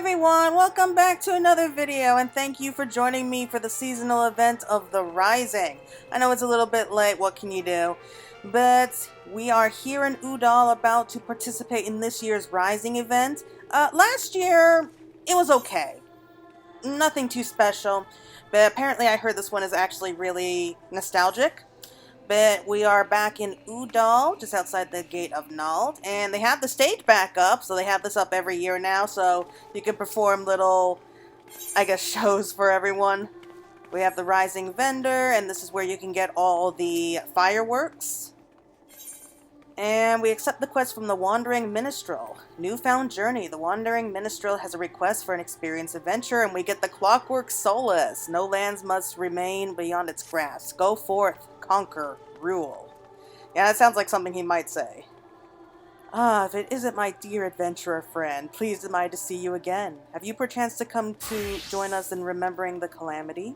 everyone, welcome back to another video and thank you for joining me for the seasonal event of The Rising. I know it's a little bit late, what can you do? But we are here in Udall about to participate in this year's Rising event. Last year, it was okay. Nothing too special, but apparently I heard this one is actually really nostalgic. But we are back in Udall, just outside the gate of Nald, and they have the stage back up, so they have this up every year now, so you can perform little, I guess, shows for everyone. We have the Rising Vendor, and this is where you can get all the fireworks. And we accept the quest from the Wandering Minstrel. Newfound Journey. The Wandering Minstrel has a request for an experienced adventure, and we get the Clockwork Solace. No lands must remain beyond its grasp. Go forth, conquer, rule. Yeah, that sounds like something he might say. Ah, if it isn't my dear adventurer friend, pleased am I to see you again. Have you perchance to come to join us in remembering the calamity?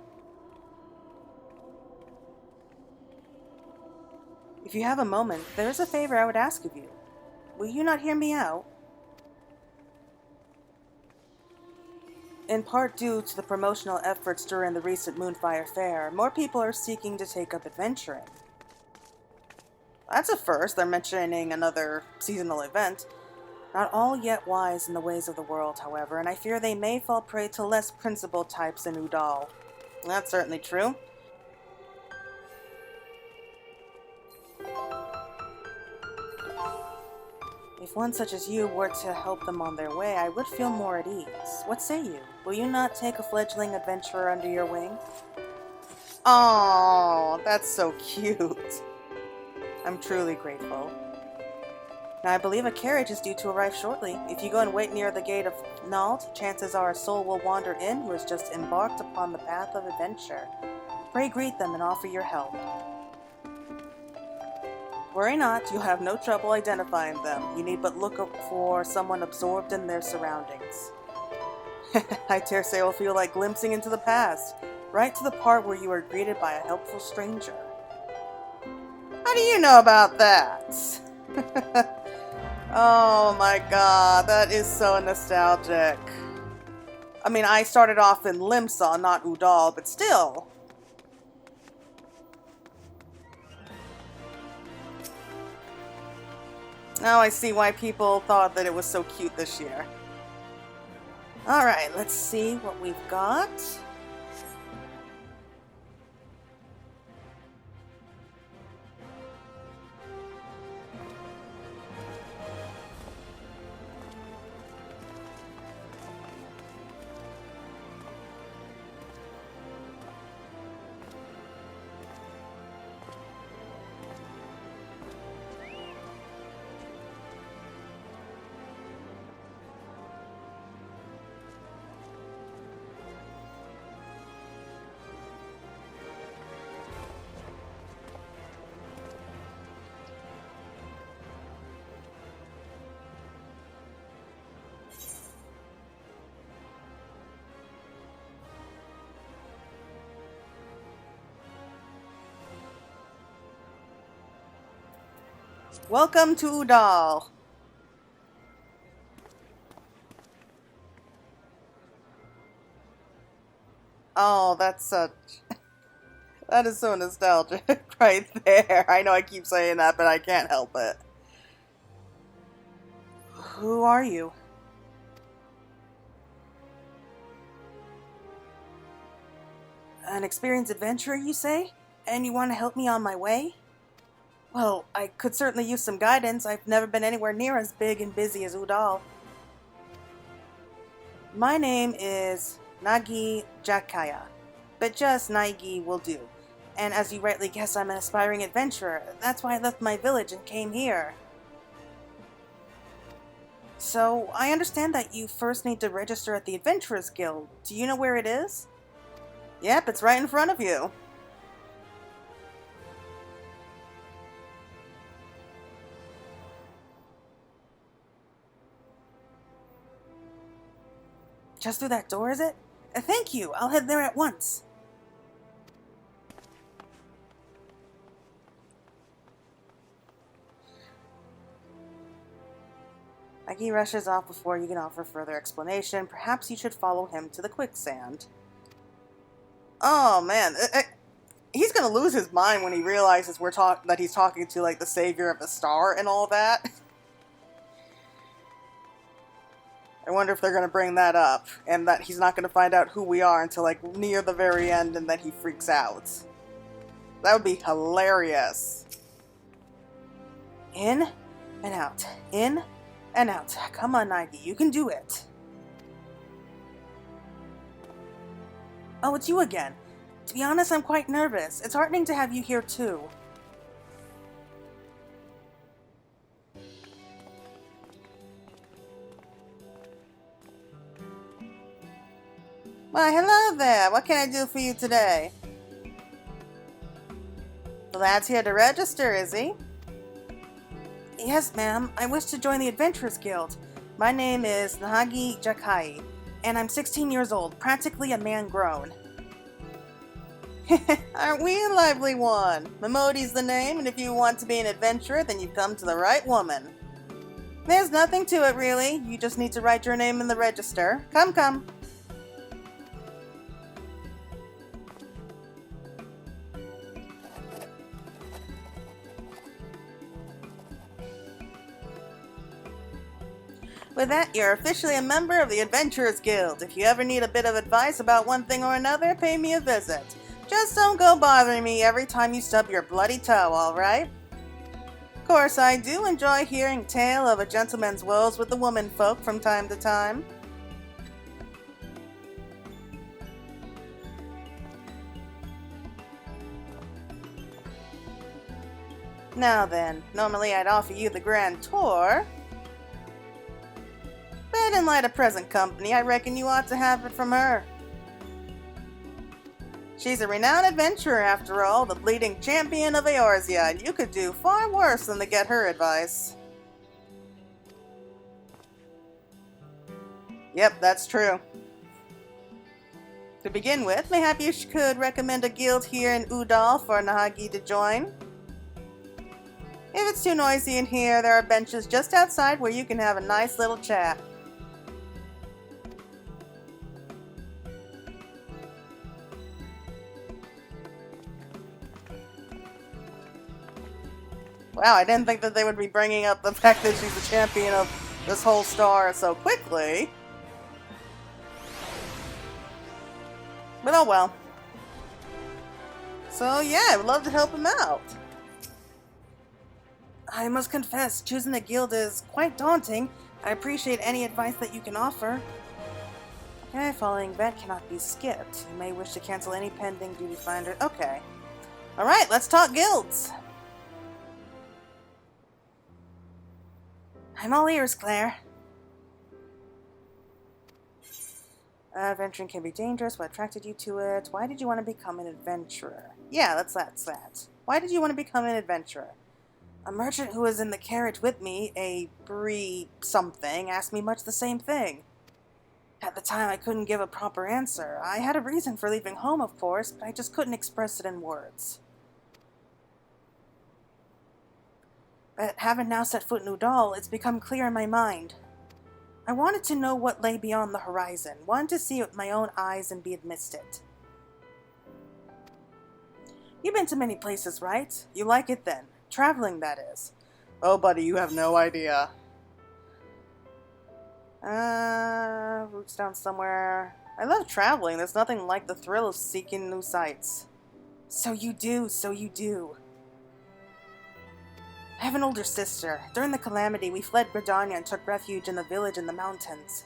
If you have a moment, there is a favor I would ask of you. Will you not hear me out? In part due to the promotional efforts during the recent Moonfire Fair, more people are seeking to take up adventuring. That's a first, they're mentioning another seasonal event. Not all yet wise in the ways of the world, however, and I fear they may fall prey to less principled types in Udall. That's certainly true. If one such as you were to help them on their way, I would feel more at ease. What say you? Will you not take a fledgling adventurer under your wing? Oh, that's so cute. I'm truly grateful. Now, I believe a carriage is due to arrive shortly. If you go and wait near the gate of Nald, chances are a soul will wander in who has just embarked upon the path of adventure. Pray greet them and offer your help. Worry not, you'll have no trouble identifying them. You need but look for someone absorbed in their surroundings. I dare say it'll feel like glimpsing into the past, right to the part where you are greeted by a helpful stranger. How do you know about that? Oh my god, that is so nostalgic. I mean, I started off in Limsa, not Udall, but still. Now I see why people thought that it was so cute this year. Alright, let's see what we've got. Welcome to Udall. Oh, that's such... that is so nostalgic right there. I know I keep saying that, but I can't help it. Who are you? An experienced adventurer, you say? And you want to help me on my way? Well, I could certainly use some guidance. I've never been anywhere near as big and busy as Udall. My name is Nagi Jakaya, but just Naigi will do. And as you rightly guess, I'm an aspiring adventurer. That's why I left my village and came here. So, I understand that you first need to register at the Adventurers Guild. Do you know where it is? Yep, it's right in front of you. Just through that door, is it? Thank you. I'll head there at once. I Nagi rushes off before you can offer further explanation. Perhaps you should follow him to the quicksand. Oh man, he's gonna lose his mind when he realizes that he's talking to like the savior of the star and all that. I wonder if they're gonna bring that up, and that he's not gonna find out who we are until like near the very end, and then he freaks out. That would be hilarious. In and out, in and out. Come on, Nagi, you can do it. Oh, it's you again. To be honest, I'm quite nervous. It's heartening to have you here too. Why, hello there. What can I do for you today? The lad's here to register, is he? Yes, ma'am. I wish to join the Adventurers Guild. My name is Nahagi Jakai, and I'm 16 years old, practically a man grown. Aren't we a lively one? Momodi's the name, and if you want to be an adventurer, then you've come to the right woman. There's nothing to it, really. You just need to write your name in the register. Come, come. With that, you're officially a member of the Adventurers Guild. If you ever need a bit of advice about one thing or another, pay me a visit. Just don't go bothering me every time you stub your bloody toe, alright? Of course, I do enjoy hearing tale of a gentleman's woes with the womenfolk from time to time. Now then, normally I'd offer you the grand tour, but in light of present company, I reckon you ought to have it from her. She's a renowned adventurer, after all, the bleeding champion of Eorzea, and you could do far worse than to get her advice. Yep, that's true. To begin with, mayhap you could recommend a guild here in Udall for Nahagi to join. If it's too noisy in here, there are benches just outside where you can have a nice little chat. Wow, I didn't think that they would be bringing up the fact that she's the champion of this whole star so quickly. But oh well. So yeah, I would love to help him out. I must confess, choosing a guild is quite daunting. I appreciate any advice that you can offer. Okay, following event cannot be skipped. You may wish to cancel any pending duty finder. Okay. Alright, let's talk guilds. I'm all ears, Claire. Adventuring can be dangerous. What attracted you to it? Why did you want to become an adventurer? Yeah, that's that. Why did you want to become an adventurer? A merchant who was in the carriage with me, a Bree something, asked me much the same thing. At the time, I couldn't give a proper answer. I had a reason for leaving home, of course, but I just couldn't express it in words. But having now set foot in Udall, it's become clear in my mind. I wanted to know what lay beyond the horizon, wanted to see it with my own eyes and be amidst it. You've been to many places, right? You like it then? Traveling, that is. Oh, buddy, you have no idea. Roots down somewhere. I love traveling. There's nothing like the thrill of seeking new sights. So you do. I have an older sister. During the calamity, we fled Gridania and took refuge in the village in the mountains.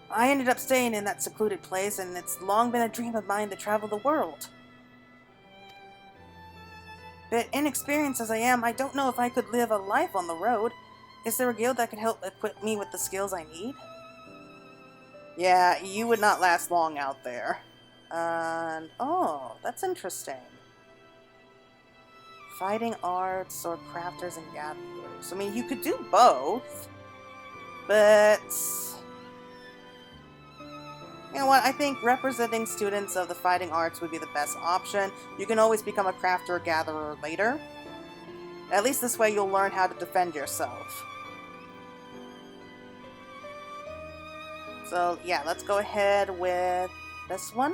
I ended up staying in that secluded place, and it's long been a dream of mine to travel the world. But inexperienced as I am, I don't know if I could live a life on the road. Is there a guild that could help equip me with the skills I need? Yeah, you would not last long out there. And, oh, that's interesting. Fighting arts or crafters and gatherers. I mean, you could do both, but you know what? I think representing students of the fighting arts would be the best option. You can always become a crafter or gatherer later. At least this way you'll learn how to defend yourself. So yeah, let's go ahead with this one.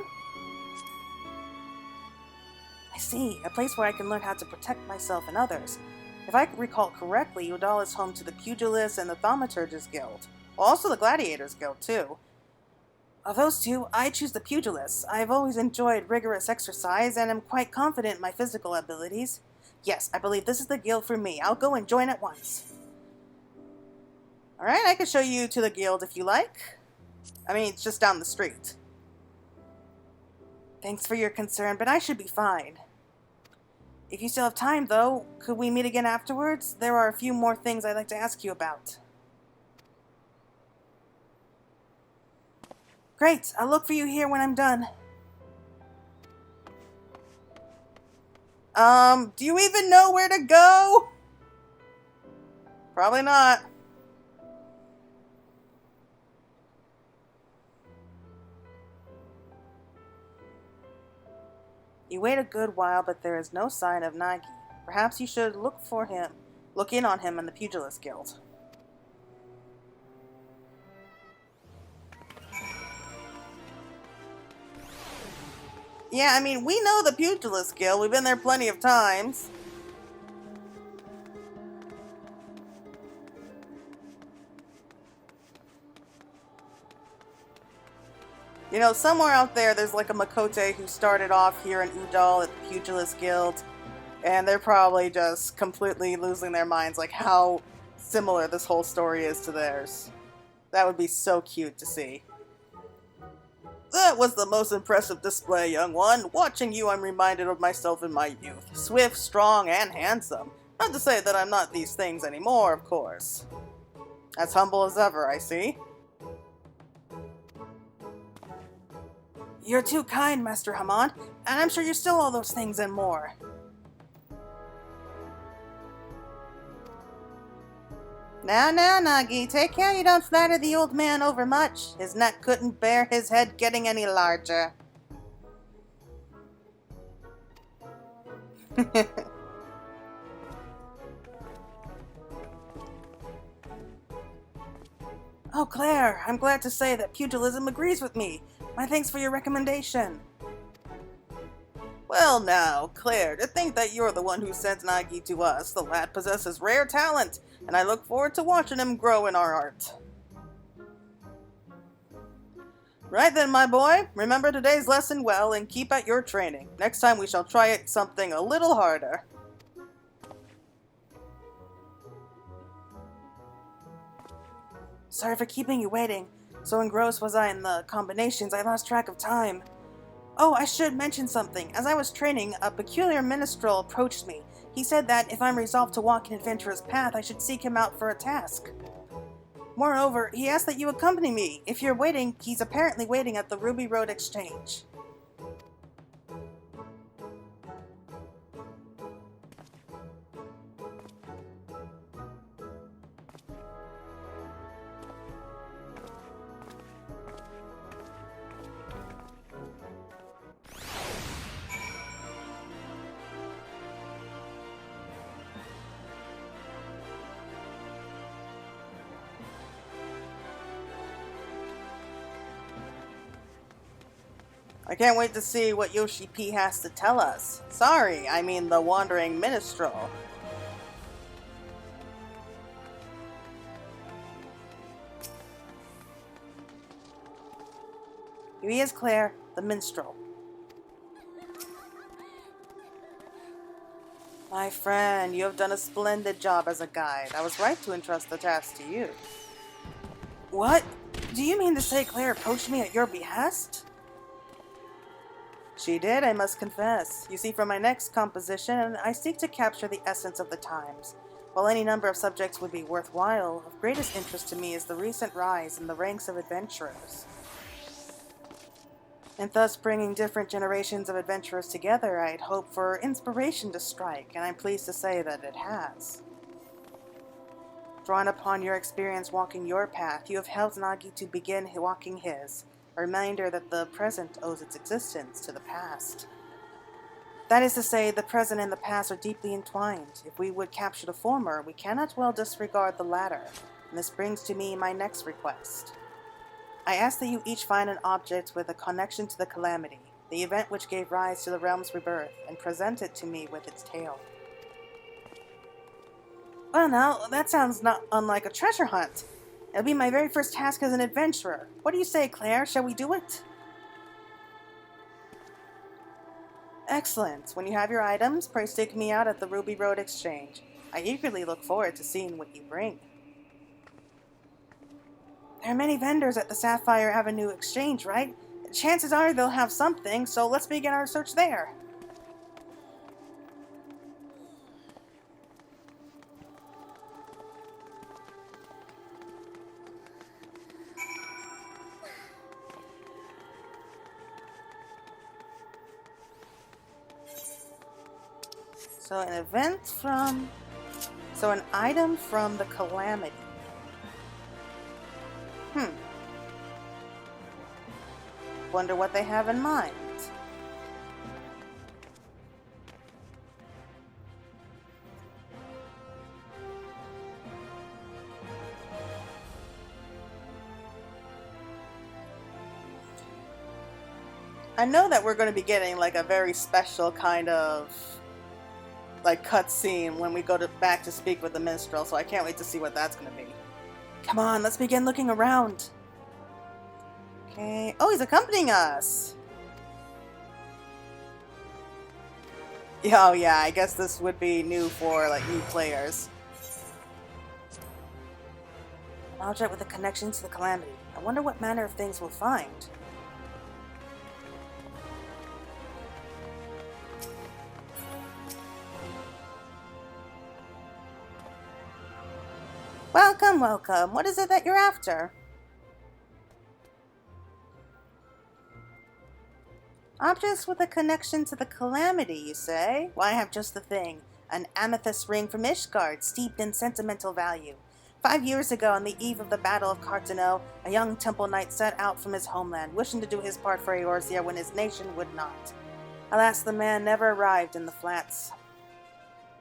I see, a place where I can learn how to protect myself and others. If I recall correctly, Udall is home to the Pugilists and the Thaumaturgist Guild. Well, also the Gladiators Guild, too. Of those two, I choose the Pugilists. I've always enjoyed rigorous exercise and am quite confident in my physical abilities. Yes, I believe this is the guild for me. I'll go and join at once. Alright, I can show you to the guild if you like. I mean, it's just down the street. Thanks for your concern, but I should be fine. If you still have time, though, could we meet again afterwards? There are a few more things I'd like to ask you about. Great, I'll look for you here when I'm done. Do you even know where to go? Probably not. You wait a good while, but there is no sign of Nagi. Perhaps you should look in on him in the Pugilist Guild. Yeah, I mean, we know the Pugilist Guild. We've been there plenty of times. You know, somewhere out there's like a Makote who started off here in Udall at the Pugilist Guild, and they're probably just completely losing their minds, like how similar this whole story is to theirs. That would be so cute to see. That was the most impressive display, young one. Watching you, I'm reminded of myself in my youth. Swift, strong, and handsome. Not to say that I'm not these things anymore, of course. As humble as ever, I see. You're too kind, Master Hamon, and I'm sure you're still all those things and more. Now, Nagi, take care you don't flatter the old man overmuch. His neck couldn't bear his head getting any larger. Oh, Claire, I'm glad to say that pugilism agrees with me. My thanks for your recommendation. Well now, Claire, to think that you're the one who sent Nagi to us. The lad possesses rare talent, and I look forward to watching him grow in our art. Right then, my boy, remember today's lesson well and keep at your training. Next time we shall try it something a little harder. Sorry for keeping you waiting. So engrossed was I in the combinations, I lost track of time. Oh, I should mention something. As I was training, a peculiar minstrel approached me. He said that if I'm resolved to walk an adventurous path, I should seek him out for a task. Moreover, he asked that you accompany me. If you're waiting, he's apparently waiting at the Ruby Road Exchange. I can't wait to see what Yoshi-P has to tell us. Sorry, I mean the wandering minstrel. Here he is, Claire, the minstrel. My friend, you have done a splendid job as a guide. I was right to entrust the task to you. What? Do you mean to say Claire approached me at your behest? She did, I must confess. You see, for my next composition, I seek to capture the essence of the times. While any number of subjects would be worthwhile, of greatest interest to me is the recent rise in the ranks of adventurers. And thus bringing different generations of adventurers together, I'd hope for inspiration to strike, and I'm pleased to say that it has. Drawn upon your experience walking your path, you have helped Nagi to begin walking his. A reminder that the present owes its existence to the past. That is to say, the present and the past are deeply entwined. If we would capture the former, we cannot well disregard the latter, and this brings to me my next request. I ask that you each find an object with a connection to the calamity, the event which gave rise to the realm's rebirth, and present it to me with its tale. Well now, that sounds not unlike a treasure hunt. It'll be my very first task as an adventurer. What do you say, Claire? Shall we do it? Excellent. When you have your items, pray stake me out at the Ruby Road Exchange. I eagerly look forward to seeing what you bring. There are many vendors at the Sapphire Avenue Exchange, right? Chances are they'll have something, so let's begin our search there. So an item from the calamity. Wonder what they have in mind. I know that we're going to be getting like a very special kind of like cutscene when we go back to speak with the minstrel, so I can't wait to see what that's going to be. Come on, let's begin looking around. Okay. Oh, he's accompanying us. Oh yeah, I guess this would be new for like new players. An object with a connection to the calamity. I wonder what manner of things we'll find. Welcome, welcome. What is it that you're after? Objects with a connection to the calamity, you say? Well, I have just the thing. An amethyst ring from Ishgard, steeped in sentimental value. 5 years ago, on the eve of the Battle of Cartano, a young temple knight set out from his homeland, wishing to do his part for Eorzea when his nation would not. Alas, the man never arrived in the flats.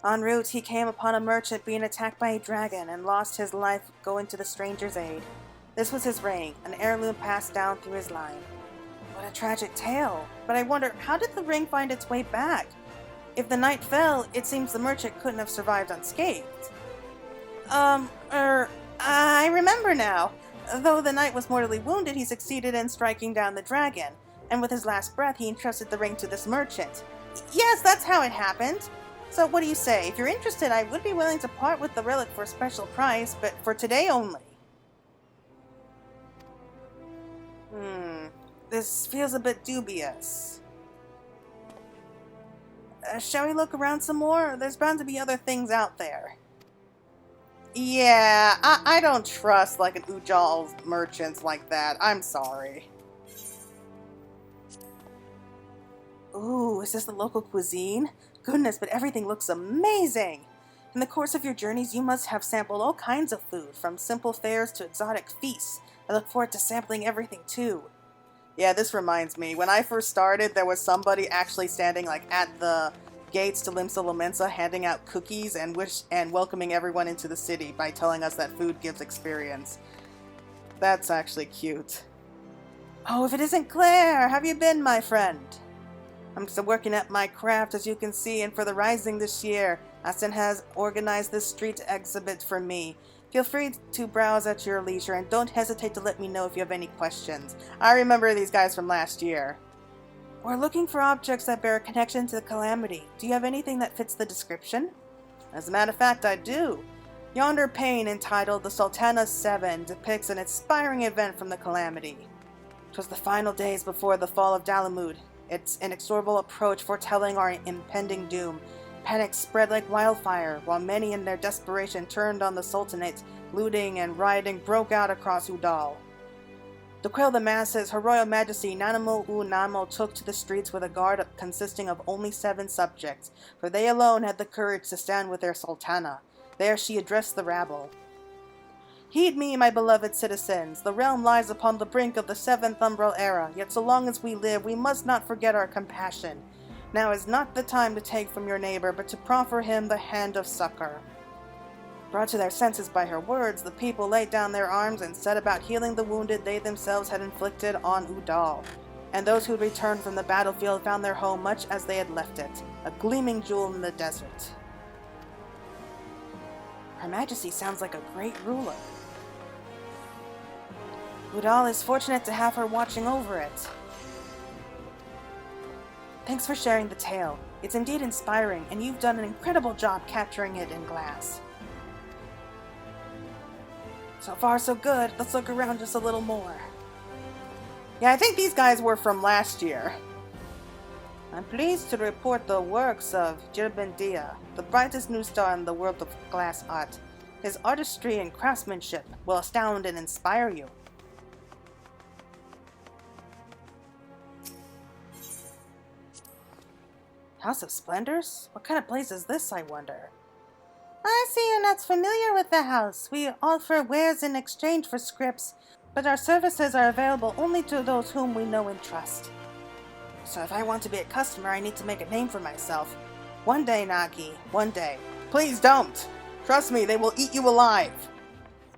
En route, he came upon a merchant being attacked by a dragon and lost his life going to the stranger's aid. This was his ring, an heirloom passed down through his line. What a tragic tale. But I wonder, how did the ring find its way back? If the knight fell, it seems the merchant couldn't have survived unscathed. I remember now. Though the knight was mortally wounded, he succeeded in striking down the dragon, and with his last breath, he entrusted the ring to this merchant. Yes, that's how it happened. So what do you say? If you're interested, I would be willing to part with the relic for a special price, but for today only. This feels a bit dubious. Shall we look around some more? There's bound to be other things out there. Yeah, I don't trust like an Ujal merchants like that. I'm sorry. Ooh, is this the local cuisine? Goodness, but everything looks amazing! In the course of your journeys, you must have sampled all kinds of food, from simple fares to exotic feasts. I look forward to sampling everything too. Yeah, this reminds me. When I first started, there was somebody actually standing like at the gates to Limsa Lomensa handing out cookies and welcoming everyone into the city by telling us that food gives experience. That's actually cute. Oh, if it isn't Claire! Have you been, my friend? I'm still working at my craft, as you can see, and for the Rising this year, Aston has organized this street exhibit for me. Feel free to browse at your leisure, and don't hesitate to let me know if you have any questions. I remember these guys from last year. We're looking for objects that bear a connection to the calamity. Do you have anything that fits the description? As a matter of fact, I do. Yonder pane, entitled The Sultana Seven, depicts an inspiring event from the calamity. 'Twas the final days before the fall of Dalamud. Its inexorable approach foretelling our impending doom. Panic spread like wildfire, while many in their desperation turned on the Sultanate. Looting and rioting broke out across Udal. To quell the masses, Her Royal Majesty Nanamo Namo took to the streets with a guard consisting of only 7 subjects, for they alone had the courage to stand with their Sultana. There she addressed the rabble. Heed me, my beloved citizens. The realm lies upon the brink of the 7th Umbral Era, yet so long as we live, we must not forget our compassion. Now is not the time to take from your neighbor, but to proffer him the hand of succor. Brought to their senses by her words, the people laid down their arms and set about healing the wounded they themselves had inflicted on Udal. And those who returned from the battlefield found their home much as they had left it, a gleaming jewel in the desert. Her Majesty sounds like a great ruler. Udal is fortunate to have her watching over it. Thanks for sharing the tale. It's indeed inspiring, and you've done an incredible job capturing it in glass. So far, so good. Let's look around just a little more. Yeah, I think these guys were from last year. I'm pleased to report the works of Jirbendia, the brightest new star in the world of glass art. His artistry and craftsmanship will astound and inspire you. House of Splendors? What kind of place is this, I wonder? I see you're not familiar with the house. We offer wares in exchange for scripts, but our services are available only to those whom we know and trust. So if I want to be a customer, I need to make a name for myself. One day, Nagi, one day. Please don't! Trust me, they will eat you alive!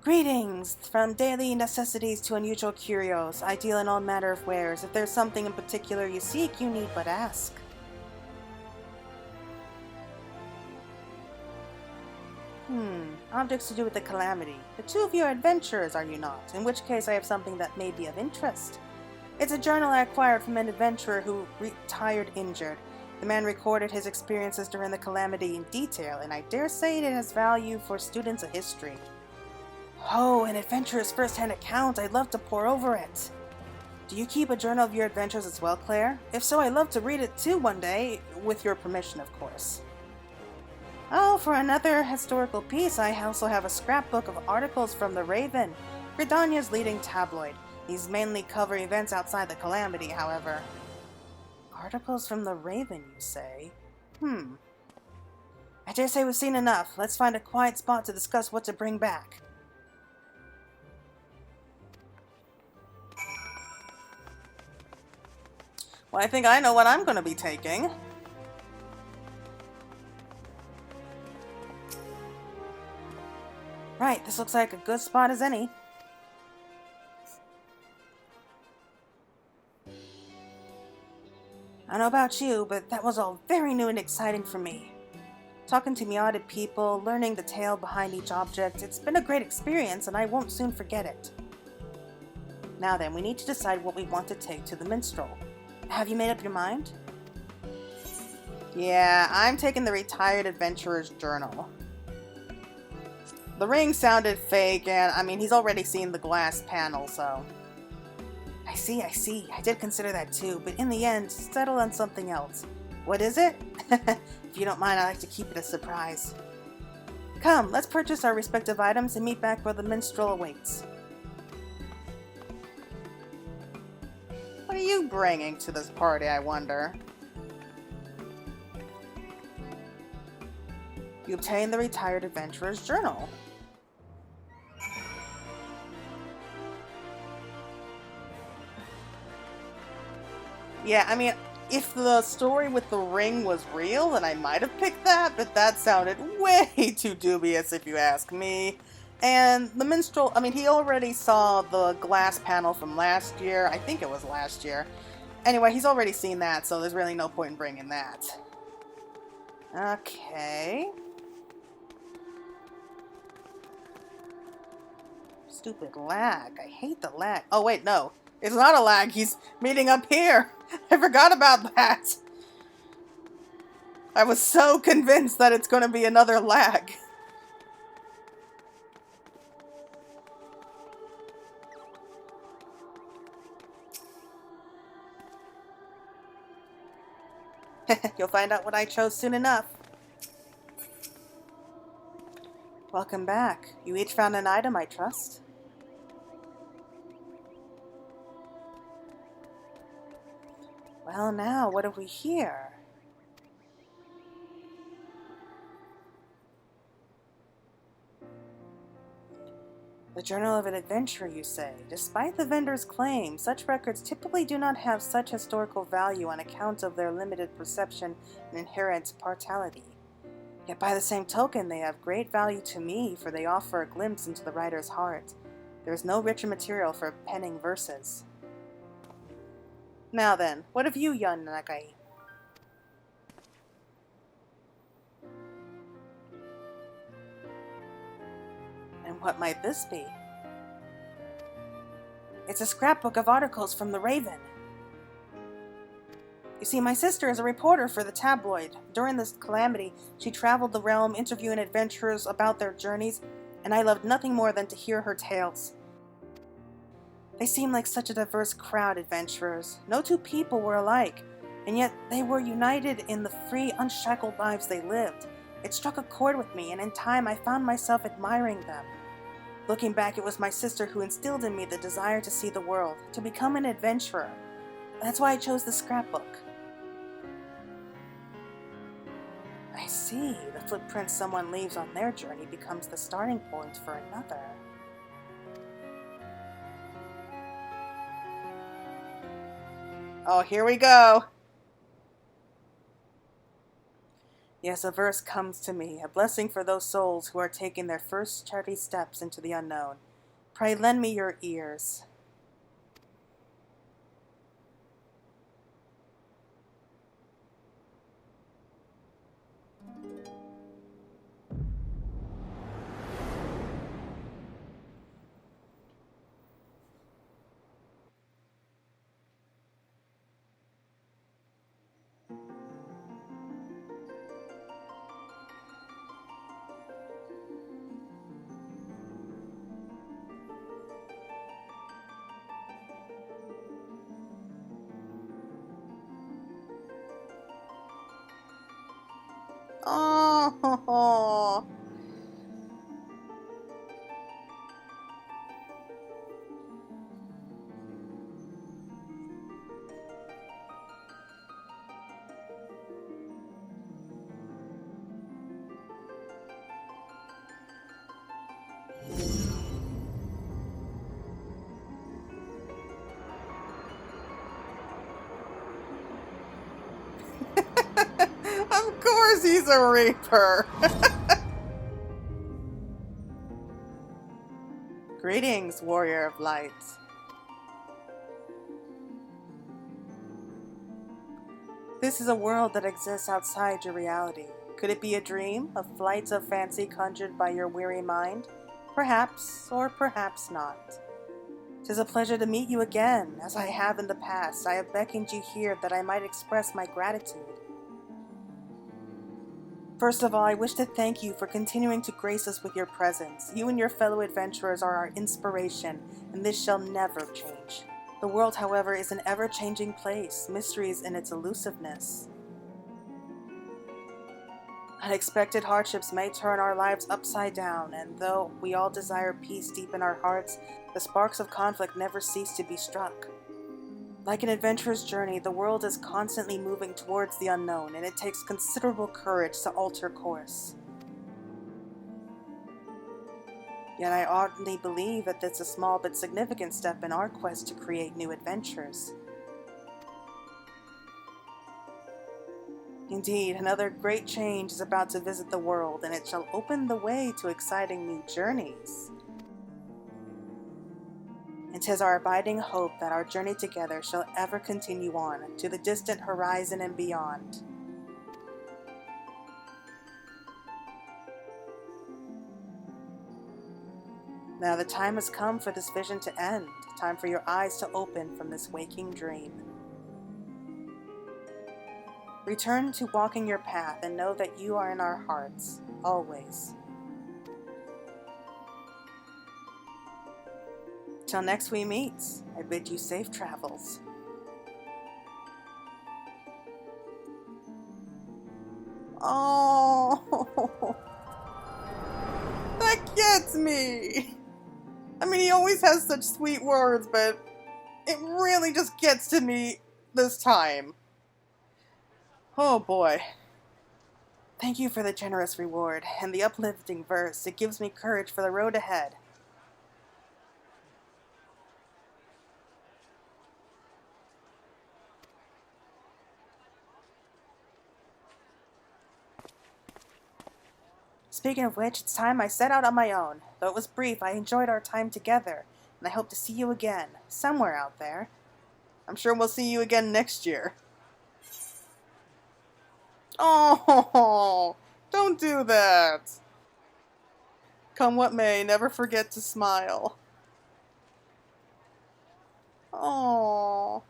Greetings! From daily necessities to unusual curios, I deal in all manner of wares. If there's something in particular you seek, you need but ask. Objects to do with the Calamity. The two of you are adventurers, are you not? In which case I have something that may be of interest. It's a journal I acquired from an adventurer who retired injured. The man recorded his experiences during the Calamity in detail, and I dare say it has value for students of history. Oh, an adventurer's first-hand account. I'd love to pore over it. Do you keep a journal of your adventures as well, Claire? If so, I'd love to read it too one day, with your permission, of course. Oh, for another historical piece, I also have a scrapbook of articles from the Raven, Gridania's leading tabloid. These mainly cover events outside the Calamity, however. Articles from the Raven, you say? I dare say we've seen enough. Let's find a quiet spot to discuss what to bring back. Well, I think I know what I'm going to be taking. Right, this looks like a good spot as any. I don't know about you, but that was all very new and exciting for me. Talking to Meowed people, learning the tale behind each object, it's been a great experience and I won't soon forget it. Now then, we need to decide what we want to take to the minstrel. Have you made up your mind? Yeah, I'm taking the Retired Adventurer's Journal. The ring sounded fake, and I mean, he's already seen the glass panel, so... I see. I did consider that too, but in the end, settled on something else. What is it? If you don't mind, I like to keep it a surprise. Come, let's purchase our respective items and meet back where the minstrel awaits. What are you bringing to this party, I wonder? You obtain the Retired Adventurer's Journal. Yeah, I mean, if the story with the ring was real, then I might have picked that, but that sounded way too dubious if you ask me. And the minstrel, I mean, he already saw the glass panel from last year. I think it was last year. Anyway, he's already seen that, so there's really no point in bringing that. Okay. Stupid lag. I hate the lag. Oh, wait, no. It's not a lag. He's meeting up here. I forgot about that. I was so convinced that it's going to be another lag. You'll find out what I chose soon enough. Welcome back. You each found an item, I trust. Well, now, what have we here? The Journal of an Adventurer, you say. Despite the vendor's claim, such records typically do not have such historical value on account of their limited perception and inherent partiality. Yet by the same token, they have great value to me, for they offer a glimpse into the writer's heart. There is no richer material for penning verses. Now then, what of you, young Nagai? And what might this be? It's a scrapbook of articles from the Raven. You see, my sister is a reporter for the tabloid. During this calamity, she traveled the realm interviewing adventurers about their journeys, and I loved nothing more than to hear her tales. They seemed like such a diverse crowd, adventurers. No two people were alike, and yet they were united in the free, unshackled lives they lived. It struck a chord with me, and in time I found myself admiring them. Looking back, it was my sister who instilled in me the desire to see the world, to become an adventurer. That's why I chose the scrapbook. I see. The footprint someone leaves on their journey becomes the starting point for another. Oh, here we go. Yes, a verse comes to me, a blessing for those souls who are taking their first charity steps into the unknown. Pray lend me your ears. Oh, of course he's a reaper. Greetings, warrior of light. This is a world that exists outside your reality. Could it be a dream, a flight of fancy conjured by your weary mind? Perhaps, or perhaps not. 'Tis a pleasure to meet you again. As I have in the past, I have beckoned you here that I might express my gratitude. First of all, I wish to thank you for continuing to grace us with your presence. You and your fellow adventurers are our inspiration, and this shall never change. The world, however, is an ever-changing place, mysteries in its elusiveness. Unexpected hardships may turn our lives upside down, and though we all desire peace deep in our hearts, the sparks of conflict never cease to be struck. Like an adventurer's journey, the world is constantly moving towards the unknown, and it takes considerable courage to alter course. Yet I ardently believe that it's a small but significant step in our quest to create new adventures. Indeed, another great change is about to visit the world, and it shall open the way to exciting new journeys. And 'tis our abiding hope that our journey together shall ever continue on, to the distant horizon and beyond. Now the time has come for this vision to end, time for your eyes to open from this waking dream. Return to walking your path and know that you are in our hearts, always. Till next we meet, I bid you safe travels. Oh, that gets me. I mean, he always has such sweet words, but it really just gets to me this time. Oh boy. Thank you for the generous reward and the uplifting verse. It gives me courage for the road ahead. Speaking of which, it's time I set out on my own. Though it was brief, I enjoyed our time together, and I hope to see you again, somewhere out there. I'm sure we'll see you again next year. Oh, don't do that. Come what may, never forget to smile. Oh.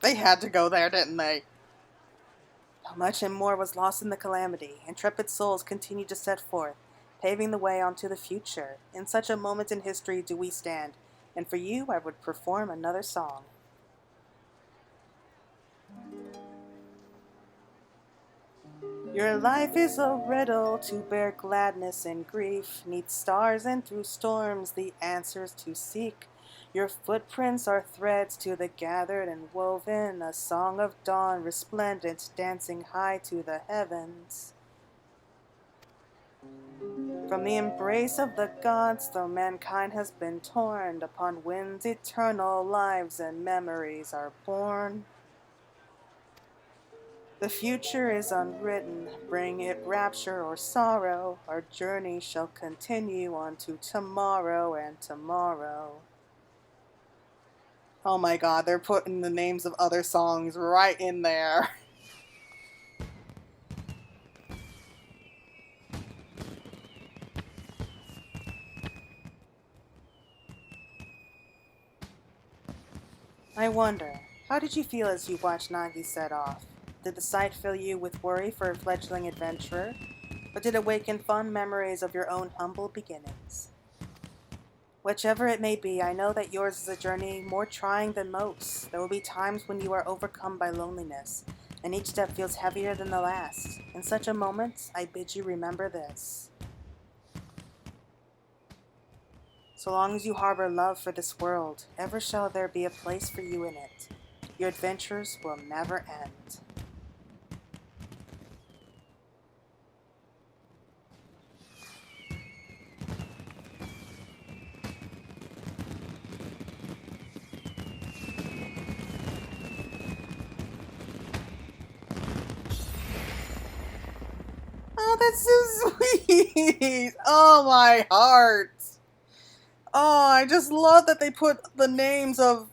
They had to go there, didn't they? How much and more was lost in the calamity. Intrepid souls continued to set forth, paving the way onto the future. In such a moment in history do we stand, and for you I would perform another song. Your life is a riddle to bear gladness and grief, 'neath stars and through storms the answers to seek. Your footprints are threads to the gathered and woven, a song of dawn resplendent, dancing high to the heavens. From the embrace of the gods, though mankind has been torn, upon winds eternal lives and memories are born. The future is unwritten, bring it rapture or sorrow, our journey shall continue on to tomorrow and tomorrow. Oh my god, they're putting the names of other songs right in there. I wonder, how did you feel as you watched Nagi set off? Did the sight fill you with worry for a fledgling adventurer, or did it awaken fond memories of your own humble beginnings? Whichever it may be, I know that yours is a journey more trying than most. There will be times when you are overcome by loneliness, and each step feels heavier than the last. In such a moment, I bid you remember this. So long as you harbor love for this world, ever shall there be a place for you in it. Your adventures will never end. Oh, that's so sweet! Oh, my heart! Oh, I just love that they put the names of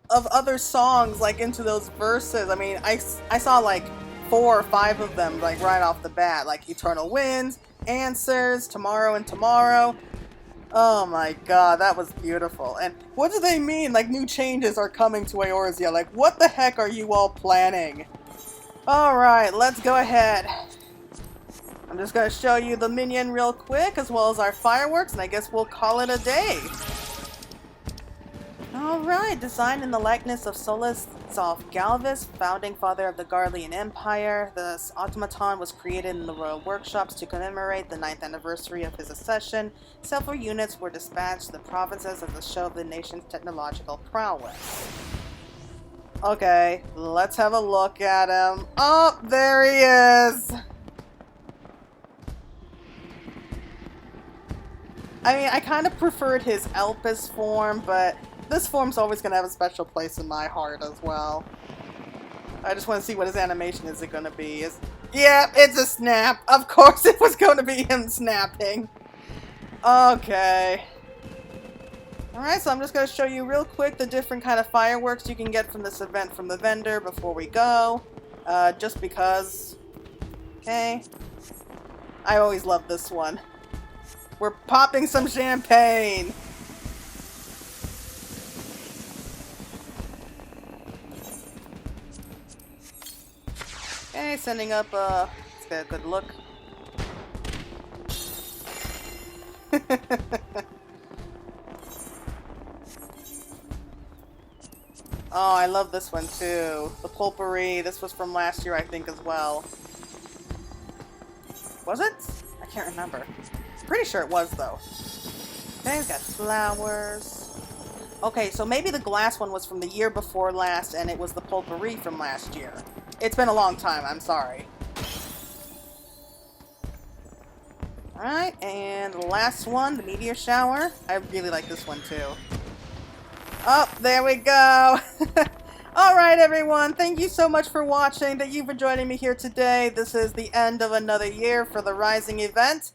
other songs like into those verses. I mean, I saw like 4 or 5 of them like right off the bat, like Eternal Winds, Answers, Tomorrow and Tomorrow. Oh my god, that was beautiful. And what do they mean? Like new changes are coming to Eorzea. Like what the heck are you all planning? Alright, let's go ahead. I'm just going to show you the minion real quick, as well as our fireworks, and I guess we'll call it a day. Alright, designed in the likeness of Solus Galvus, founding father of the Garlean Empire, this automaton was created in the royal workshops to commemorate the 9th anniversary of his accession. Several units were dispatched to the provinces as a show of the nation's technological prowess. Okay, let's have a look at him. Oh, there he is! I mean, I kind of preferred his Elpis form, but this form's always going to have a special place in my heart as well. I just want to see what his animation is going to be. Yeah, it's a snap. Of course it was going to be him snapping. Okay. Alright, so I'm just going to show you real quick the different kind of fireworks you can get from this event from the vendor before we go. Just because. Okay. I always love this one. We're popping some champagne! Okay, sending up, let's get a good look. Oh, I love this one too. The Pulpery, this was from last year I think as well. Was it? I can't remember. Pretty sure it was though. Okay, we've got flowers. Okay, so maybe the glass one was from the year before last and it was the Pulpery from last year. It's been a long time, I'm sorry. Alright, and the last one, the Meteor Shower. I really like this one too. Oh, there we go! Alright everyone, thank you so much for watching. Thank you for joining me here today. This is the end of another year for the Rising event.